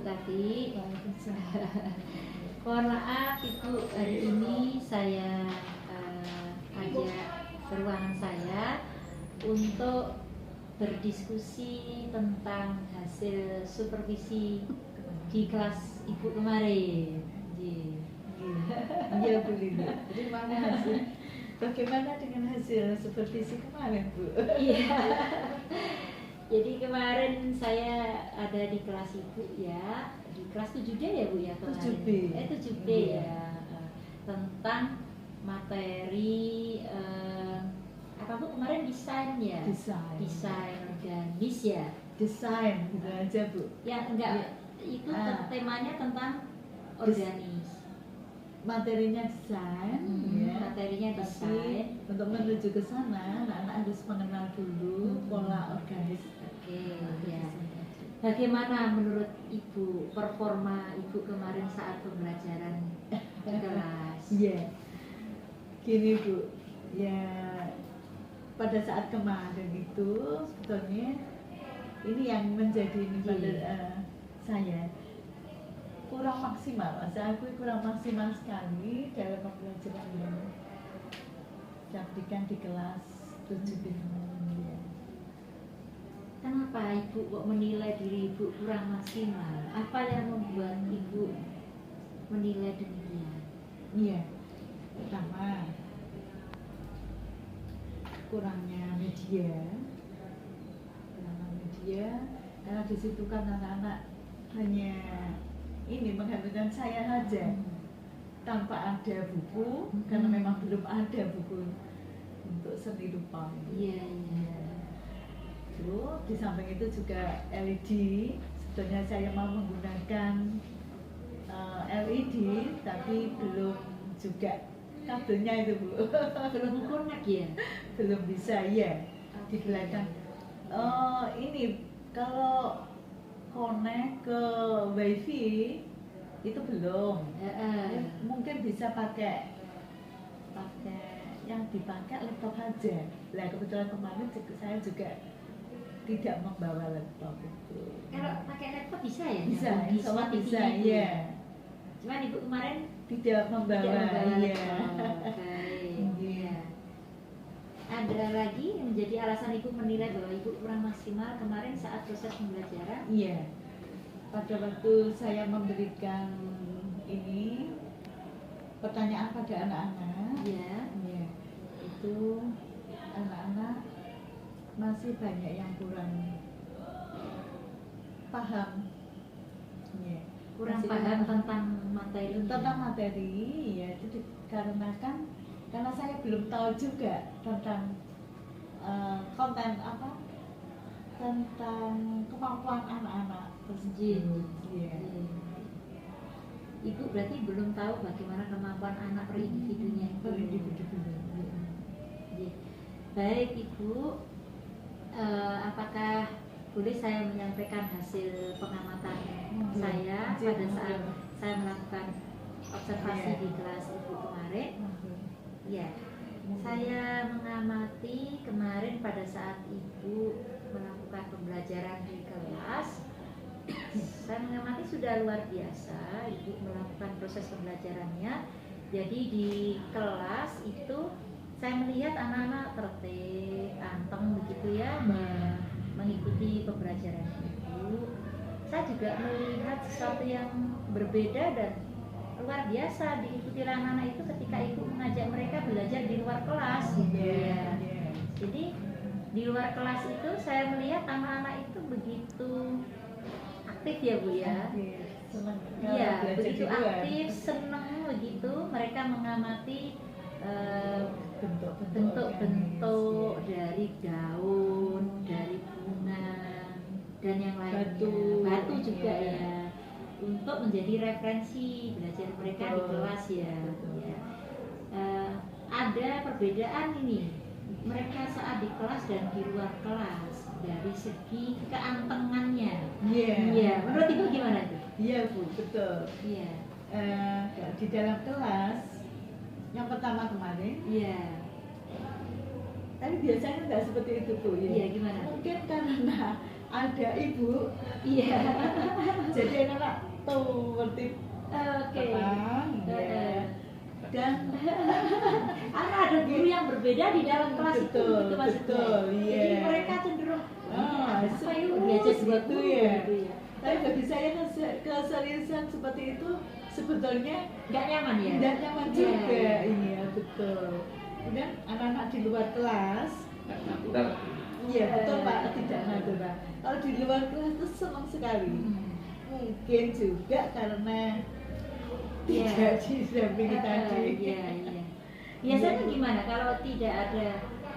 Tati. Mohon maaf Ibu, hari ini saya ajak ke ruangan saya untuk berdiskusi tentang hasil supervisi di kelas Ibu kemarin. Iya Bu Lili. Jadi mana hasil? Bagaimana dengan hasil supervisi kemarin Bu? Iya. Jadi kemarin saya ada di kelas Ibu ya, di kelas 7D ya Bu ya kemarin. 7B. 7B ya. Tentang materi apa Bu kemarin desain ya? Desain organis ya. Desain gitu aja Bu. Ya enggak, itu temanya tentang organis. Materinya desain, ya. Materinya desain. Tapi untuk menuju ke sana, anak-anak harus mengenal dulu pola organis. Oke, ya. Bagaimana menurut Ibu performa Ibu kemarin saat pembelajaran di kelas? Iya. Gini Bu, ya pada saat kemarin itu sebetulnya ini yang menjadi ini pada saya kurang maksimal, saya akui kurang maksimal sekali dalam pembelajaran yang saya berikan di kelas 7B. Kenapa Ibu kok menilai diri Ibu kurang maksimal? Apa yang membuat Ibu menilai demikian? Iya, pertama kurangnya media, karena di situ kan anak-anak hanya ini menggantungkan saya saja tanpa ada buku, karena memang belum ada buku untuk seni rupa. Iya. Terus di samping itu juga LED. Sebetulnya saya mau menggunakan LED, tapi belum juga kabelnya itu Bu. Belum connect ya? Belum bisa ya. Di belakang. Ini kalau connect ke WiFi itu belum. Mungkin bisa pakai yang dipakai laptop aja. Nah kebetulan kemarin saya juga tidak membawa laptop itu. Kalau pakai laptop bisa ya? Bisa, bisa, iya. Cuman Ibu kemarin tidak membawa laptop. Iya. Ada lagi yang menjadi alasan Ibu menilai bahwa Ibu kurang maksimal kemarin saat proses pembelajaran? Iya. Pada waktu saya memberikan ini pertanyaan pada anak-anak, ya, itu anak-anak masih banyak yang kurang paham, kurang paham tentang materi, ya itu dikarenakan karena saya belum tahu juga tentang konten apa, tentang kemampuan anak-anak tersebut. Ibu berarti belum tahu bagaimana kemampuan anak per individunya. Baik Ibu, apakah boleh saya menyampaikan hasil pengamatan saya pada saat saya melakukan observasi di kelas Ibu kemarin? Ya, saya mengamati kemarin pada saat Ibu melakukan pembelajaran di kelas. Saya mengamati sudah luar biasa Ibu melakukan proses pembelajarannya. Jadi di kelas itu saya melihat anak-anak tertib, anteng begitu ya, mengikuti pembelajaran Ibu. Saya juga melihat sesuatu yang berbeda dan luar biasa diikuti anak-anak itu ketika Ibu mengajak mereka belajar di luar kelas gitu ya. Jadi di luar kelas itu saya melihat anak-anak itu begitu aktif ya Bu ya. Iya, begitu aktif, senang begitu. Mereka mengamati bentuk-bentuk dari daun, dari bunga dan yang lainnya, batu juga ya, untuk menjadi referensi belajar mereka di kelas ya. Ada perbedaan ini mereka saat di kelas dan di luar kelas dari segi keantengannya. Iya. Menurut Ibu gimana tuh? Iya Bu, betul. Iya. Di dalam kelas yang pertama kemarin. Iya. Tapi biasanya nggak seperti itu Bu ya. Iya, gimana? Mungkin karena ada ibu. Iya. Jadi anak-anak tuh tertib Oke. tenang, ya. Dan Ada guru yang berbeda di dalam kelas itu, Betul, gitu maksudnya. betul, iya. Jadi mereka cenderung apa yuk diajak gitu buat guru ya. gitu ya. Tapi bagi saya keseriusan seperti itu sebetulnya Nggak nyaman ya? tidak nyaman Iya. juga, iya betul. Kemudian anak-anak di luar kelas, natural. iya betul Pak, tidak natural. Kalau di luar kelas itu senang sekali. Mungkin juga karena Iya. tidak didampingi tadi. Iya, iya. Biasanya gimana kalau tidak ada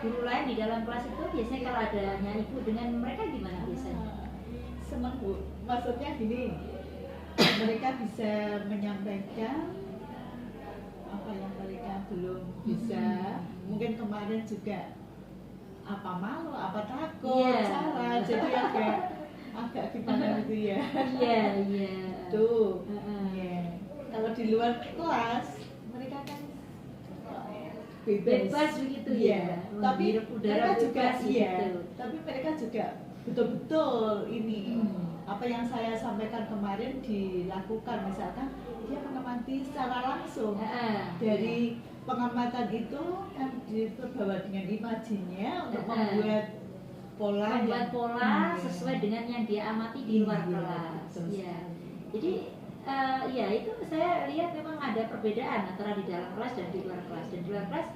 guru lain di dalam kelas itu? Biasanya kalau adanya ibu dengan mereka gimana biasanya? Senang Bu, maksudnya gini, mereka bisa menyampaikan apa yang mereka belum bisa. Mungkin kemarin juga apa malu, apa takut, Iya. salah, jadi agak gimana gitu ya. Iya, iya. Tuh, Heeh. iya. Kalau di luar kelas mereka kan Bebas begitu Iya. ya. Tapi Menghirup udara mereka juga bebas iya. gitu. Tapi mereka juga betul-betul ini apa yang saya sampaikan kemarin dilakukan, misalkan dia mengamati secara langsung. Heeh. Dari pengamatan itu kan diperbawa dengan imajinya untuk Heeh. membuat pola Membuat pola Iya. sesuai dengan yang dia amati di luar Iya, kelas. betul Iya. sekali. Jadi ya itu saya lihat memang ada perbedaan antara di dalam kelas dan di luar kelas. Dan di luar kelas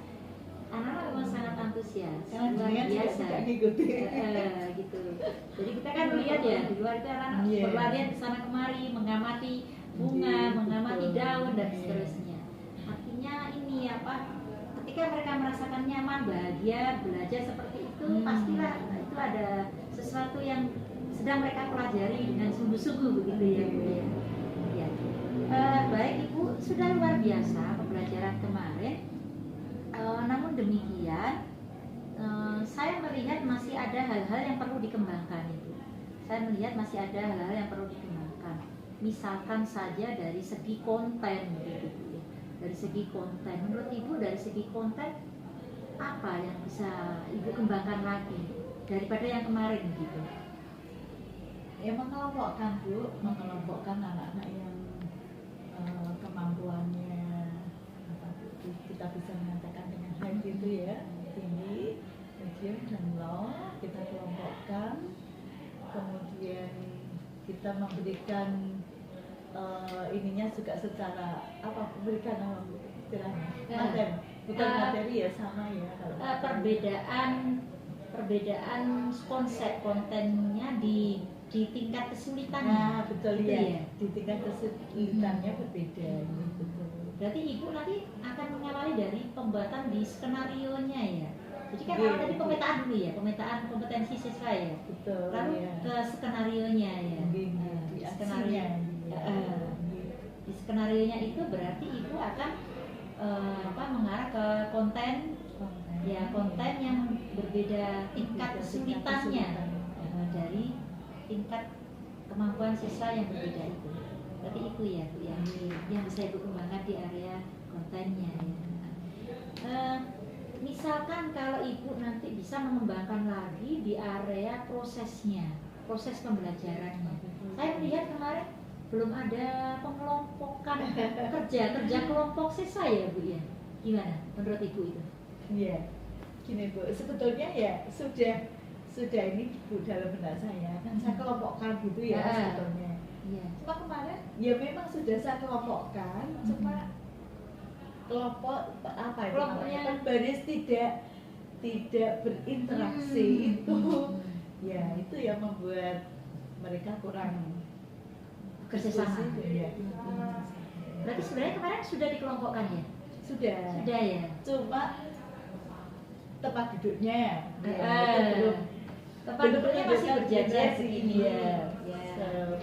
anak-anak memang sangat antusias, Karena luar dengan juga biasa. suka ngikuti. Gitu. Jadi kita kan lihat ya di luar itu anak-anak Iya. berlarian ke sana kemari, mengamati bunga, Iya, mengamati betul. daun dan Iya. seterusnya. Artinya ini apa? Ketika mereka merasakan nyaman, bahagia, belajar seperti itu, pastilah itu ada sesuatu yang sedang mereka pelajari dengan sungguh-sungguh begitu ya Bu ya. Ya. Baik Ibu, sudah luar biasa pembelajaran kemarin. Namun demikian, saya melihat masih ada hal-hal yang perlu dikembangkan Ibu. Saya melihat masih ada hal-hal yang perlu dikembangkan. Misalkan saja dari segi konten begitu Bu ya. Dari segi konten, menurut Ibu dari segi konten apa yang bisa Ibu kembangkan lagi daripada yang kemarin gitu? Ya mengelompokkan Bu, mengelompokkan anak-anak yang kemampuannya apa, kita bisa mengatakan dengan high gitu ya, tinggi, medium dan low, kita kelompokkan, kemudian kita memberikan ininya juga secara apa, memberikan apa istilahnya, materi, bukan materi ya, sama ya kalau perbedaan konsep kontennya di tingkat kesulitannya. Nah, betul Gitu ya. Di tingkat kesulitannya berbeda. Betul. Berarti Ibu nanti akan mengawali dari pembuatan di skenario-nya ya. Jadi kan Iya, awal tadi betul. pemetaan dulu ya, pemetaan kompetensi siswa ya. Betul. Lalu ya. ke skenario-nya ya. Di Di skenario. skenario. Di skenario-nya itu berarti Ibu akan mengarah ke konten ya, konten yang berbeda tingkat kesulitannya dari tingkat kemampuan siswa yang berbeda itu. Berarti itu ya Bu ya, yang bisa Ibu kembangkan di area kontennya ya. Misalkan kalau Ibu nanti bisa mengembangkan lagi di area prosesnya, proses pembelajarannya. Saya melihat kemarin belum ada pengelompokan kerja kelompok siswa ya Bu ya. Gimana menurut Ibu itu? Iya. Gini Bu, sebetulnya ya sudah ini Bu dalam benak saya kan saya kelompokkan gitu ya sebetulnya. Iya. Cuma kemarin ya memang sudah saya kelompokkan, cuma kelompok apa itu Kelompoknya namanya, kan baris tidak berinteraksi itu. Ya itu yang membuat mereka kurang kerjasama. Ya. Berarti sebenarnya kemarin sudah dikelompokkan ya? Sudah ya. Cuma tempat duduknya Belum. Tempat duduknya masih berjajar begini ya. Ya.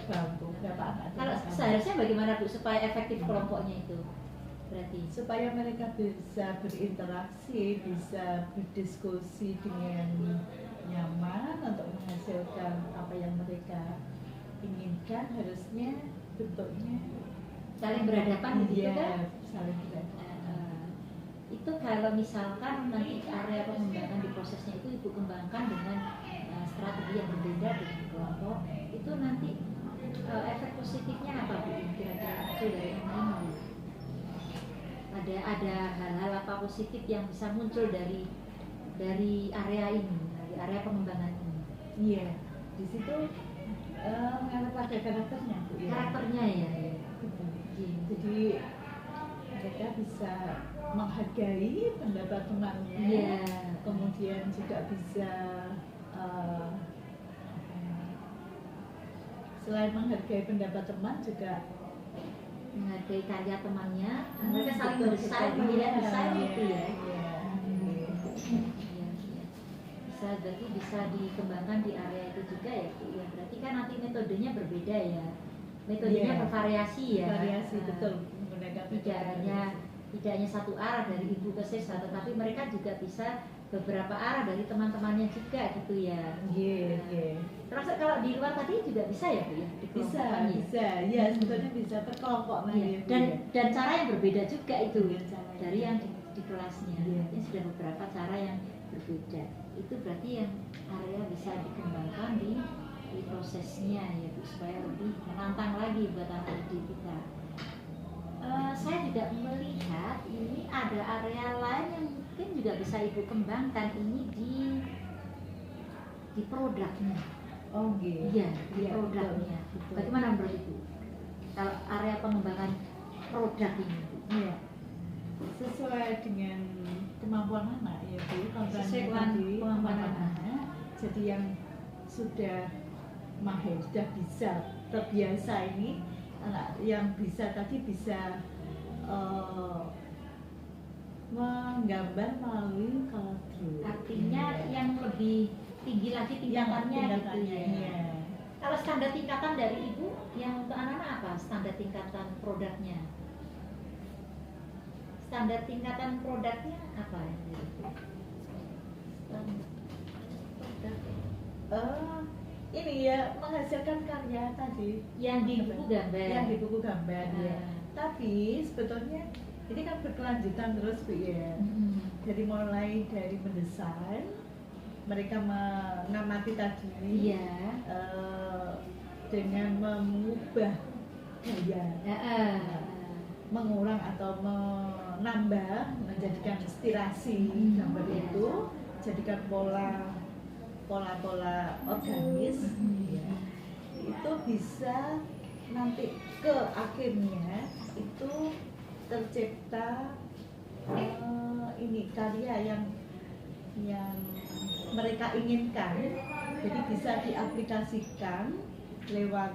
Sebangku berapa anak. Kalau seharusnya bagaimana Bu supaya efektif kelompoknya itu? Berarti Supaya mereka bisa berinteraksi, bisa berdiskusi dengan nyaman untuk menghasilkan apa yang mereka inginkan, harusnya bentuknya saling berhadapan gitu kan? Saling berhadapan. Itu kalau misalkan nanti area pengembangan di prosesnya itu Ibu kembangkan dengan strategi yang berbeda dengan kelompok itu nanti efek positifnya apa Bu? Kira-kira itu dari ini ada hal-hal apa positif yang bisa muncul dari area ini, dari area pengembangan ini? Iya, di situ mengarah pada karakternya Bu, ya. Karakternya ya. Betul. Iya. Jadi mereka bisa menghargai pendapat temannya, Iya. kemudian juga bisa selain menghargai pendapat teman juga Menghargai karya temannya, mereka saling betul, bersaing, betul. menilai bersaing Iya, gitu ya. iya. Iya, iya. Bisa, berarti bisa dikembangkan di area itu juga ya Bu ya. Berarti kan nanti metodenya berbeda ya. Metodenya Iya. bervariasi ya. Variasi, Nah, betul, menggunakan tidak hanya satu arah dari ibu ke siswa, tetapi mereka juga bisa beberapa arah dari teman-temannya juga gitu ya. Iya, iya. Termasuk kalau di luar tadi juga bisa ya Bu ya? Bisa, Dikelompokkan ya? bisa. Ya, sebetulnya bisa berkelompok Iya. lagi. Dan cara yang berbeda juga itu Dengan cara yang dari yang di kelasnya. Iya. Ini sudah beberapa cara yang berbeda. Itu berarti yang area bisa dikembangkan di prosesnya ya Bu, supaya lebih menantang lagi buat anak didik kita. Saya juga melihat ini ada area lain yang mungkin juga bisa Ibu kembangkan ini di produknya. Oh, gitu. Iya, di Iya, produknya. betul. Bagaimana menurut Ibu? Kalau area pengembangan produk ini, Bu? Iya. Sesuai dengan kemampuan anak ya Bu, Sesuai dengan tadi kemampuan anak. Jadi yang sudah mahir, sudah bisa terbiasa ini, anak yang bisa tadi bisa menggambar melalui color drawing. Artinya Iya. yang lebih tinggi lagi tingkatannya gitu tingkatannya, ya. iya. Kalau standar tingkatan dari Ibu yang untuk anak-anak apa? Standar tingkatan produknya? Standar tingkatan produknya apa yang dari Ibu? Ini ya menghasilkan karya tadi Yang di buku gambar. yang di buku gambar ya. Ah. Tapi sebetulnya ini kan berkelanjutan terus Bu ya. Dari mulai dari mendesain, mereka mengamati tadi, Iya. dengan mengubah gaya, mengulang atau menambah, menjadikan inspirasi gambar Iya. itu, jadikan pola-pola organis, ya. Itu bisa nanti ke akhirnya itu tercipta ini karya yang mereka inginkan, jadi bisa diaplikasikan lewat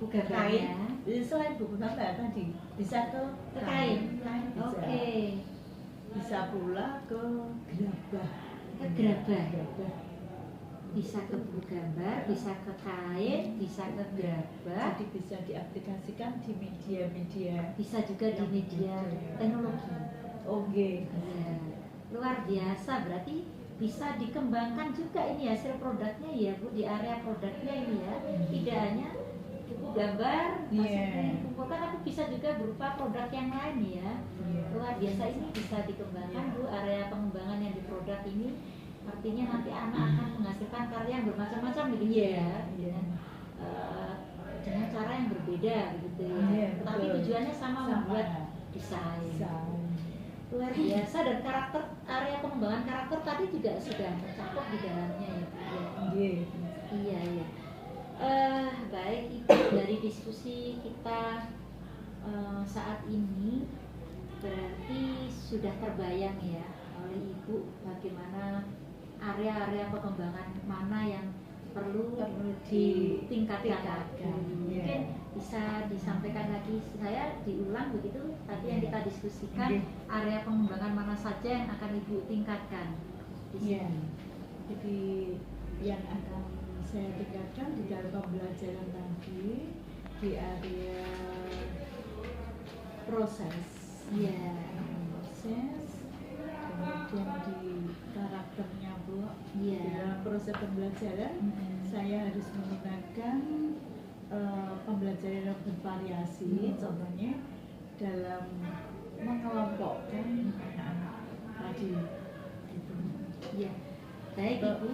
Buku kain. gambarnya. Jadi selain buku gambar tadi bisa ke Kain. bisa. Oke. Bisa pula ke gerabah. Ke gerabah. Gerabah. Bisa ke buku gambar, bisa ke kain, bisa ke gerabah, Jadi bisa diaplikasikan di media-media. bisa juga di media teknologi. Oke. Iya. Luar biasa, berarti bisa dikembangkan juga ini hasil produknya ya Bu, di area produknya ini ya. Tidak hanya buku gambar maksudnya dikumpulkan, tapi bisa juga berupa produk yang lain ya. Luar biasa, ini bisa dikembangkan Bu, area pengembangan yang di produk ini. Artinya nanti anak akan menghasilkan karya yang bermacam-macam begitu ya, dengan cara yang berbeda begitu ya. Iya, Tapi betul. tujuannya sama, membuat desain. Luar biasa, dan karakter, area pengembangan karakter tadi juga sudah tercakup di dalamnya ya Bu ya. Iya, iya. Baik, itu dari diskusi kita saat ini berarti sudah terbayang ya oleh Ibu bagaimana area-area pengembangan mana yang perlu ditingkatkan lagi. Mungkin bisa disampaikan lagi, saya diulang begitu tadi yang kita diskusikan, area pengembangan mana saja yang akan Ibu tingkatkan di sini. Iya. Jadi yang akan saya tingkatkan di dalam pembelajaran tadi di area proses, Iya. proses, kemudian di karakternya pula. Iya. Di dalam proses pembelajaran saya harus menggunakan pembelajaran yang bervariasi, contohnya dalam mengelompokkan anak-anak tadi. Gitu. Iya. Baik Ibu,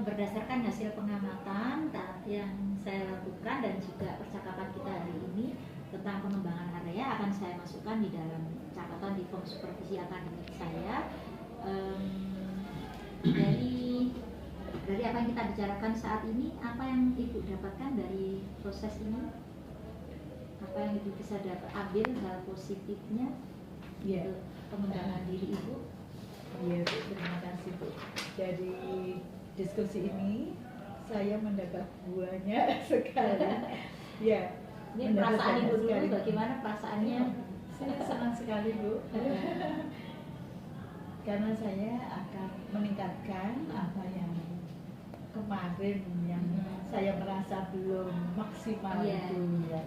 Berdasarkan hasil pengamatan yang saya lakukan dan juga percakapan kita hari ini tentang pengembangan area akan saya masukkan di dalam catatan di form supervisi akademik saya. Dari apa yang kita bicarakan saat ini, apa yang Ibu dapatkan dari proses ini? Apa yang Ibu bisa ambil hal positifnya untuk pengembangan diri Ibu? Ya, Bu, terima kasih, Bu. Dari diskusi ini saya mendapat buahnya sekali. Ya, ini perasaan Ibu dulu, bagaimana perasaannya? Saya senang sekali, Bu. Karena saya akan meningkatkan apa yang kemarin yang saya merasa belum maksimal itu ya.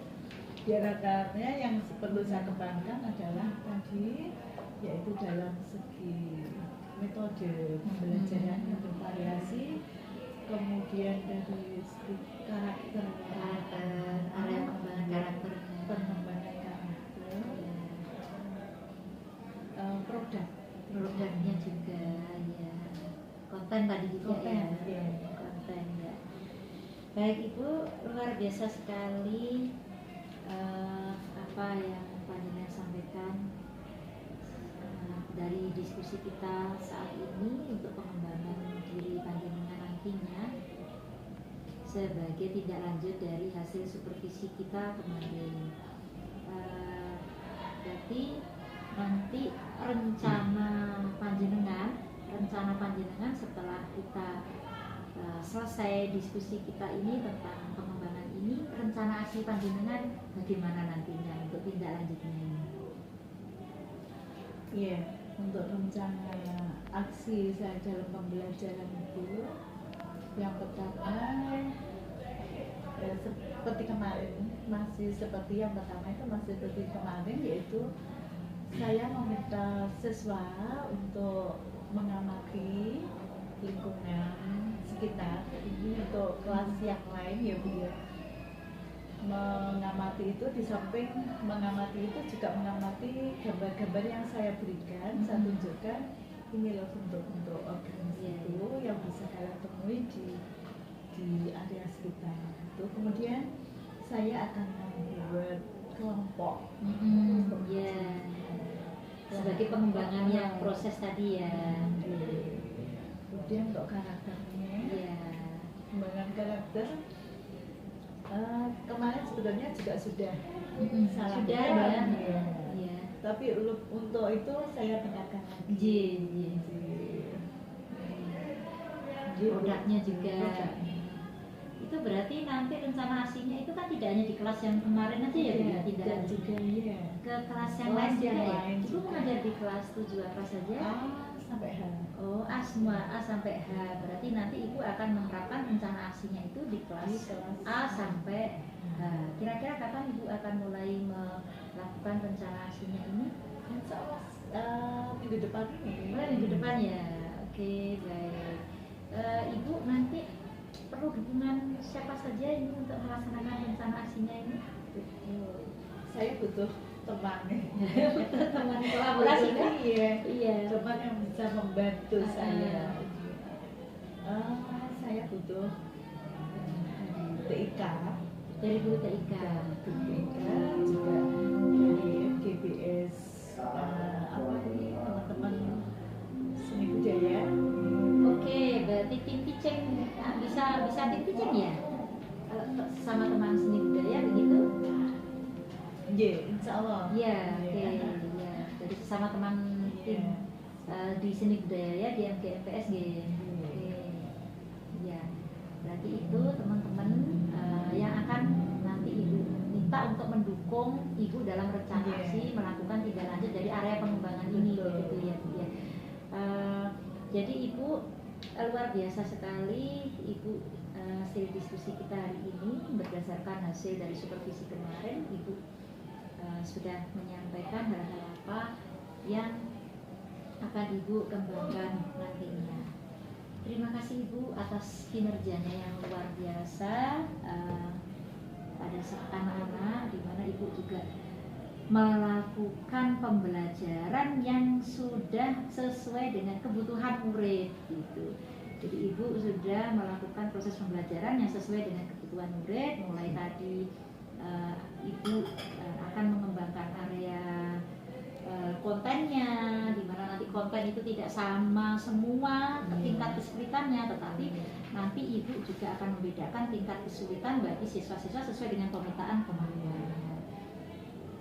Di antaranya yang perlu saya kembangkan adalah tadi, yaitu dalam segi metode pembelajaran yang bervariasi, kemudian dari segi karakter, area pengembangan karakter, produknya juga, ya, konten tadi juga konten ya. Baik Ibu, luar biasa sekali apa yang Panjenengan sampaikan dari diskusi kita saat ini untuk pengembangan diri Panjenengan nantinya sebagai tindak lanjut dari hasil supervisi kita kemarin. Berarti nanti rencana Panjenengan setelah kita selesai diskusi kita ini tentang pengembangan ini, rencana aksi Panjenengan bagaimana nantinya untuk tindak lanjutnya ini? Iya, untuk rencana aksi saya dalam pembelajaran itu, yang pertama seperti kemarin, masih seperti yang pertama itu masih seperti kemarin, yaitu saya meminta siswa untuk mengamati lingkungan sekitar. Ini untuk kelas yang lain ya Bu ya. Mengamati itu, di samping mengamati itu juga mengamati gambar-gambar yang saya berikan, saya tunjukkan ini loh bentuk-bentuk organisasi itu yang bisa kalian temui di area sekitar itu. Kemudian saya akan membuat kelompok. Sebagai pengembangan yang proses tadi ya. Kemudian untuk karakternya, pengembangan karakter kemarin sebetulnya juga sudah ya. Tapi untuk itu saya tingkatkan lagi. Produknya juga. Itu berarti nanti rencana aslinya itu kan tidak hanya di kelas yang kemarin aja ya, tidak juga ke kelas yang lain juga ya. Ibu mengajar di kelas 7 apa saja? A sampai H. Oh, semua A sampai H. Berarti nanti Ibu akan menerapkan rencana aslinya itu di kelas A sampai H. Kira-kira kapan Ibu akan mulai melakukan rencana aslinya ini? Insya Allah minggu depan ini. Minggu depan ya. Oke, baik. Ibu nanti perlu dukungan siapa saja ini untuk melaksanakan rencana aksinya ini? Saya butuh teman teman kolaborasi kan? Iya. Teman yang bisa membantu saya. Saya butuh TIK, dari guru TIK, juga dari GBS, teman-teman seni budaya. Oke, berarti tim pitching bisa tim pitching ya? Kalau sama teman seni budaya begitu? Iya, insya Allah. Iya, oke. Jadi sama teman tim di seni budaya ya, di MGMPSG. Oke. Iya. Berarti itu teman-teman yang akan nanti Ibu minta untuk mendukung Ibu dalam rencana aksi melakukan tindak lanjut dari area pengembangan ini, begitu ya, Bu ya. Jadi Ibu luar biasa sekali, Ibu hasil diskusi kita hari ini berdasarkan hasil dari supervisi kemarin, Ibu sudah menyampaikan hal-hal apa yang akan Ibu kembangkan nantinya. Terima kasih Ibu atas kinerjanya yang luar biasa pada saat anak-anak, di mana Ibu juga melakukan pembelajaran yang sudah sesuai dengan kebutuhan murid gitu. Jadi Ibu sudah melakukan proses pembelajaran yang sesuai dengan kebutuhan murid. Mulai tadi Ibu akan mengembangkan area kontennya, di mana nanti konten itu tidak sama semua tingkat kesulitannya, tetapi nanti Ibu juga akan membedakan tingkat kesulitan bagi siswa-siswa sesuai dengan pemetaan kemampuannya.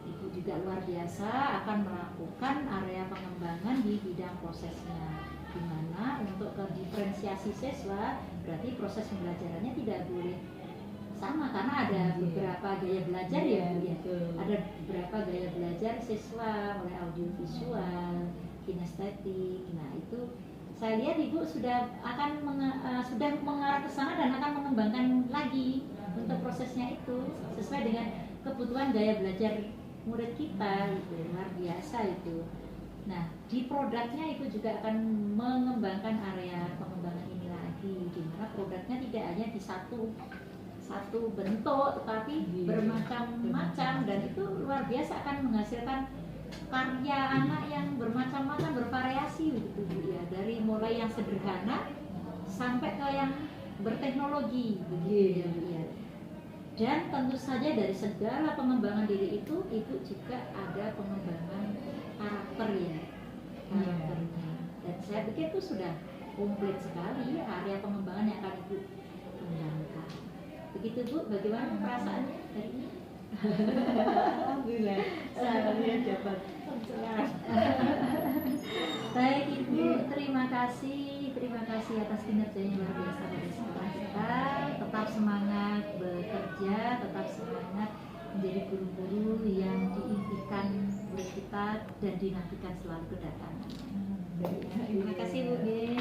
Ibu juga luar biasa akan melakukan area pengembangan di bidang prosesnya, di mana untuk diferensiasi siswa berarti proses pembelajarannya tidak boleh sama, karena ada beberapa gaya belajar ya Bu ya. Ada beberapa gaya belajar siswa, mulai audiovisual, kinestetik. Nah itu saya lihat Ibu sudah akan sudah mengarah ke sana dan akan mengembangkan lagi untuk prosesnya itu sesuai dengan kebutuhan gaya belajar murid kita. Itu luar biasa itu. Nah di produknya Ibu juga akan mengembangkan area pengembangan ini lagi, di mana produknya tidak hanya di satu bentuk, tetapi bermacam-macam, dan itu luar biasa akan menghasilkan karya anak yang bermacam-macam, bervariasi begitu Bu ya, dari mulai yang sederhana sampai ke yang berteknologi begitu ya Bu ya. Dan tentu saja dari segala pengembangan diri itu Ibu juga ada pengembangan karakter ya, karakternya. Dan saya pikir itu sudah komplit sekali area pengembangan yang akan Ibu kembangkan. Begitu Bu, bagaimana perasaannya hari ini? Alhamdulillah, saya dapat pencerahan. Baik Ibu, terima kasih atas kinerjanya luar biasa dari sekolah kita. Tetap semangat bekerja, tetap semangat menjadi guru-guru yang diimpikan murid kita dan dinantikan selalu kedatangan. Terima kasih Bu G.